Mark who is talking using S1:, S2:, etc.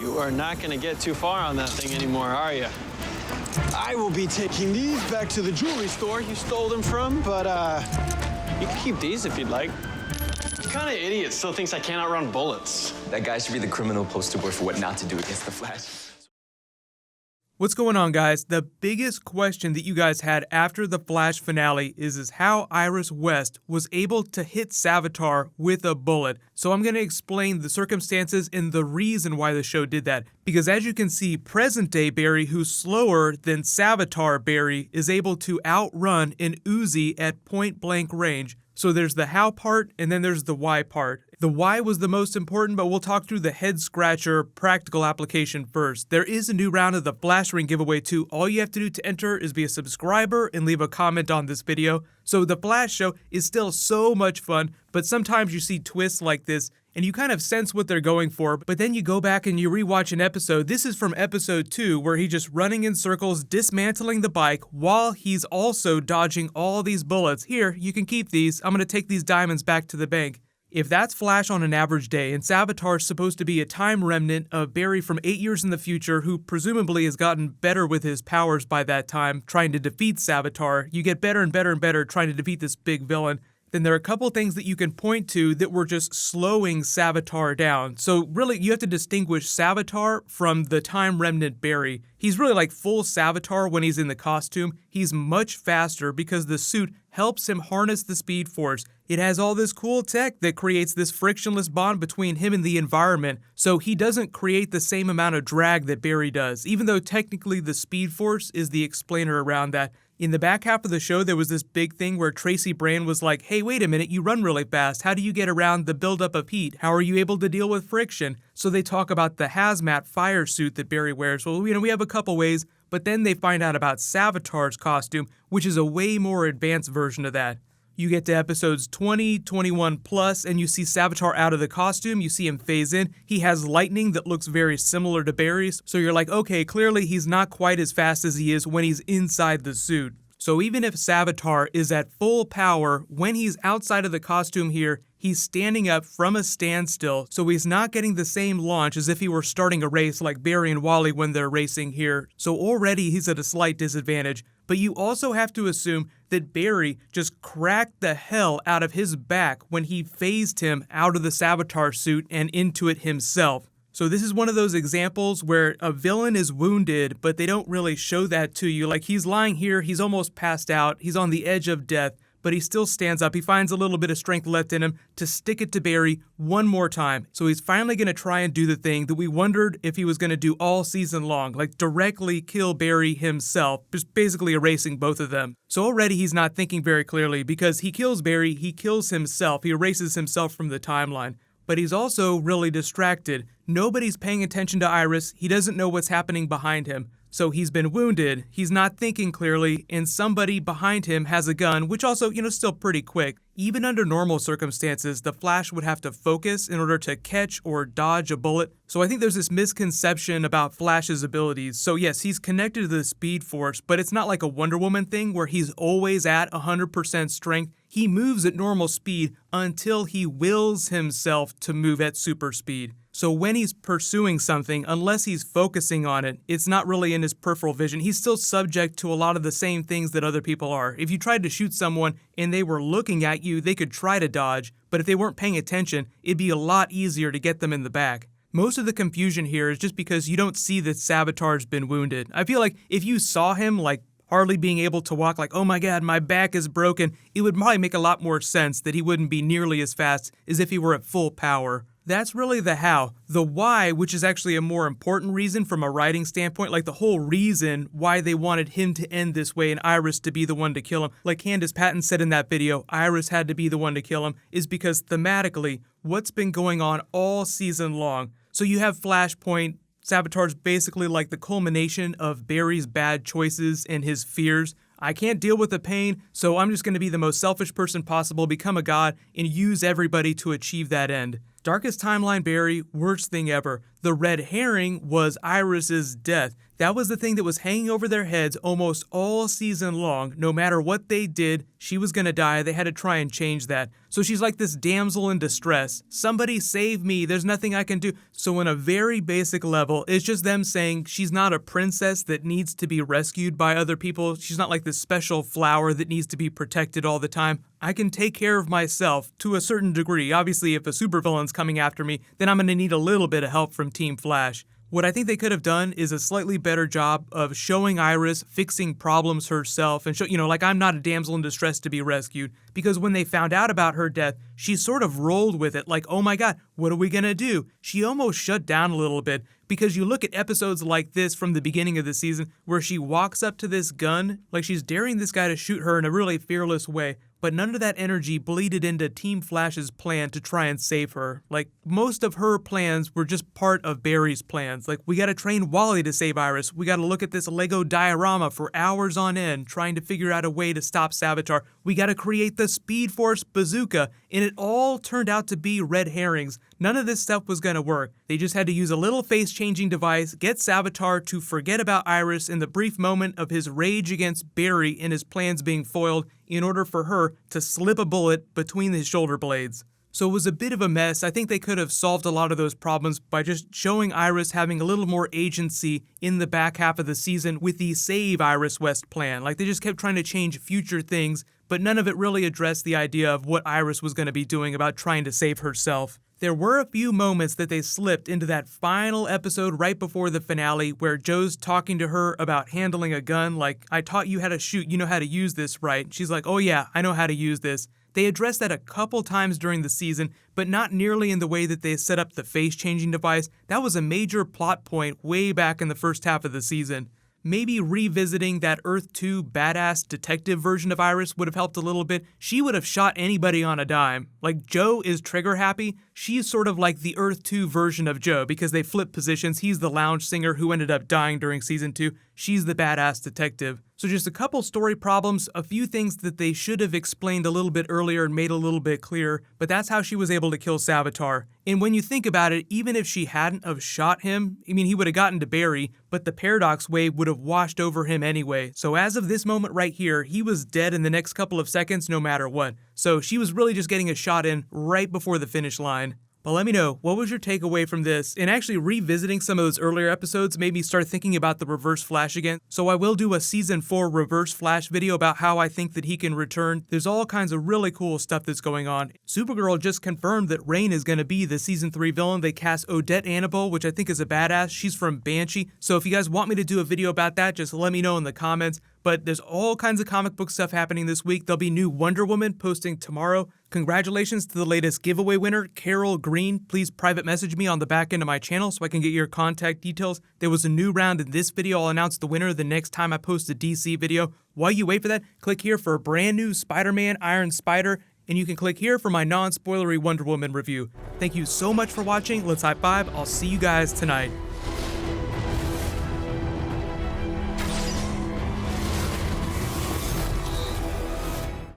S1: You are not going to get too far on that thing anymore, are you? I will be taking these back to the jewelry store you stole them from, but you can keep these if you'd like. What kind of idiot still thinks I can't outrun bullets?
S2: That guy should be the criminal poster boy for what not to do against the Flash.
S3: What's going on, guys? The biggest question that you guys had after the Flash finale is how Iris West was able to hit Savitar with a bullet. So I'm going to explain the circumstances and the reason why the show did that. Because as you can see, present-day Barry, who's slower than Savitar Barry, is able to outrun an Uzi at point-blank range. So there's the how part, and then there's the why part. The why was the most important, but we'll talk through the head-scratcher practical application first. There is a new round of the Flash Ring giveaway too. All you have to do to enter is be a subscriber and leave a comment on this video. So the Flash show is still so much fun, but sometimes you see twists like this, and you kind of sense what they're going for, but then you go back and you rewatch an episode. This is from episode 2, where he's just running in circles, dismantling the bike, while he's also dodging all these bullets. Here, you can keep these. I'm gonna take these diamonds back to the bank. If that's Flash on an average day, and Savitar's supposed to be a time remnant of Barry from 8 years in the future, who presumably has gotten better with his powers by that time, trying to defeat Savitar, you get better and better and better trying to defeat this big villain, then there are a couple things that you can point to that were just slowing Savitar down. So really, you have to distinguish Savitar from the time remnant Barry. He's really like full Savitar when he's in the costume. He's much faster because the suit helps him harness the Speed Force. It has all this cool tech that creates this frictionless bond between him and the environment, so he doesn't create the same amount of drag that Barry does, even though technically the Speed Force is the explainer around that. In the back half of the show, there was this big thing where Tracy Brand was like, hey, wait a minute, you run really fast. How do you get around the buildup of heat? How are you able to deal with friction? So they talk about the hazmat fire suit that Barry wears. Well, we have a couple ways, but then they find out about Savitar's costume, which is a way more advanced version of that. You get to episodes 20, 21 plus, and you see Savitar out of the costume, you see him phase in. He has lightning that looks very similar to Barry's, so you're like, okay, clearly he's not quite as fast as he is when he's inside the suit. So even if Savitar is at full power, when he's outside of the costume here, he's standing up from a standstill, so he's not getting the same launch as if he were starting a race like Barry and Wally when they're racing here. So already he's at a slight disadvantage. But you also have to assume that Barry just cracked the hell out of his back when he phased him out of the Savitar suit and into it himself. So this is one of those examples where a villain is wounded, but they don't really show that to you. Like, he's lying here, he's almost passed out, he's on the edge of death, but he still stands up. He finds a little bit of strength left in him to stick it to Barry one more time. So he's finally going to try and do the thing that we wondered if he was going to do all season long, like directly kill Barry himself, just basically erasing both of them. So already he's not thinking very clearly, because he kills Barry, he kills himself, he erases himself from the timeline. But he's also really distracted. Nobody's paying attention to Iris, he doesn't know what's happening behind him. So he's been wounded, he's not thinking clearly, and somebody behind him has a gun, which also, still pretty quick. Even under normal circumstances, the Flash would have to focus in order to catch or dodge a bullet. So I think there's this misconception about Flash's abilities. So yes, he's connected to the Speed Force, but it's not like a Wonder Woman thing where he's always at 100% strength. He moves at normal speed until he wills himself to move at super speed. So when he's pursuing something, unless he's focusing on it, it's not really in his peripheral vision. He's still subject to a lot of the same things that other people are. If you tried to shoot someone and they were looking at you, they could try to dodge, but if they weren't paying attention, it'd be a lot easier to get them in the back. Most of the confusion here is just because you don't see that Savitar's been wounded. I feel like if you saw him, like, hardly being able to walk, like, oh my god, my back is broken, it would probably make a lot more sense that he wouldn't be nearly as fast as if he were at full power. That's really the how. The why, which is actually a more important reason from a writing standpoint, like the whole reason why they wanted him to end this way and Iris to be the one to kill him, like Candace Patton said in that video, Iris had to be the one to kill him, is because thematically, what's been going on all season long. So you have Flashpoint, Savitar's basically like the culmination of Barry's bad choices and his fears. I can't deal with the pain, so I'm just going to be the most selfish person possible, become a god, and use everybody to achieve that end. Darkest Timeline Barry, worst thing ever. The red herring was Iris's death. That was the thing that was hanging over their heads almost all season long. No matter what they did, she was gonna die. They had to try and change that. So she's like this damsel in distress. Somebody save me, there's nothing I can do. So on a very basic level, it's just them saying she's not a princess that needs to be rescued by other people. She's not like this special flower that needs to be protected all the time. I can take care of myself to a certain degree. Obviously, if a supervillain's coming after me, then I'm gonna need a little bit of help from Team Flash. What I think they could have done is a slightly better job of showing Iris fixing problems herself and like I'm not a damsel in distress to be rescued. Because when they found out about her death, she sort of rolled with it like, oh my god, what are we gonna do? She almost shut down a little bit because you look at episodes like this from the beginning of the season where she walks up to this gun, like she's daring this guy to shoot her in a really fearless way. But none of that energy bleeded into Team Flash's plan to try and save her. Like, most of her plans were just part of Barry's plans. Like, we gotta train Wally to save Iris. We gotta look at this Lego diorama for hours on end, trying to figure out a way to stop Savitar. We gotta create the Speed Force bazooka. And it all turned out to be red herrings. None of this stuff was gonna work. They just had to use a little face-changing device, get Savitar to forget about Iris in the brief moment of his rage against Barry and his plans being foiled in order for her to slip a bullet between his shoulder blades. So it was a bit of a mess. I think they could have solved a lot of those problems by just showing Iris having a little more agency in the back half of the season with the Save Iris West plan. Like, they just kept trying to change future things, but none of it really addressed the idea of what Iris was going to be doing about trying to save herself. There were a few moments that they slipped into that final episode right before the finale where Joe's talking to her about handling a gun, like, I taught you how to shoot, you know how to use this, right? She's like, oh yeah, I know how to use this. They addressed that a couple times during the season, but not nearly in the way that they set up the face-changing device. That was a major plot point way back in the first half of the season. Maybe revisiting that Earth 2 badass detective version of Iris would have helped a little bit. She would have shot anybody on a dime. Like, Joe is trigger happy. She's sort of like the Earth 2 version of Joe because they flip positions. He's the lounge singer who ended up dying during season 2. She's the badass detective. So just a couple story problems, a few things that they should have explained a little bit earlier and made a little bit clearer, but that's how she was able to kill Savitar. And when you think about it, even if she hadn't have shot him, I mean, he would have gotten to Barry, but the paradox wave would have washed over him anyway. So as of this moment right here, he was dead in the next couple of seconds no matter what. So she was really just getting a shot in right before the finish line. But let me know, what was your takeaway from this? And actually revisiting some of those earlier episodes made me start thinking about the Reverse Flash again. So I will do a Season 4 Reverse Flash video about how I think that he can return. There's all kinds of really cool stuff that's going on. Supergirl just confirmed that Rain is going to be the Season 3 villain. They cast Odette Annable, which I think is a badass. She's from Banshee. So if you guys want me to do a video about that, just let me know in the comments. But there's all kinds of comic book stuff happening this week. There'll be new Wonder Woman posting tomorrow. Congratulations to the latest giveaway winner, Carol Green. Please private message me on the back end of my channel so I can get your contact details. There was a new round in this video. I'll announce the winner the next time I post a DC video. While you wait for that, click here for a brand new Spider-Man Iron Spider, and you can click here for my non-spoilery Wonder Woman review. Thank you so much for watching. Let's high five. I'll see you guys tonight.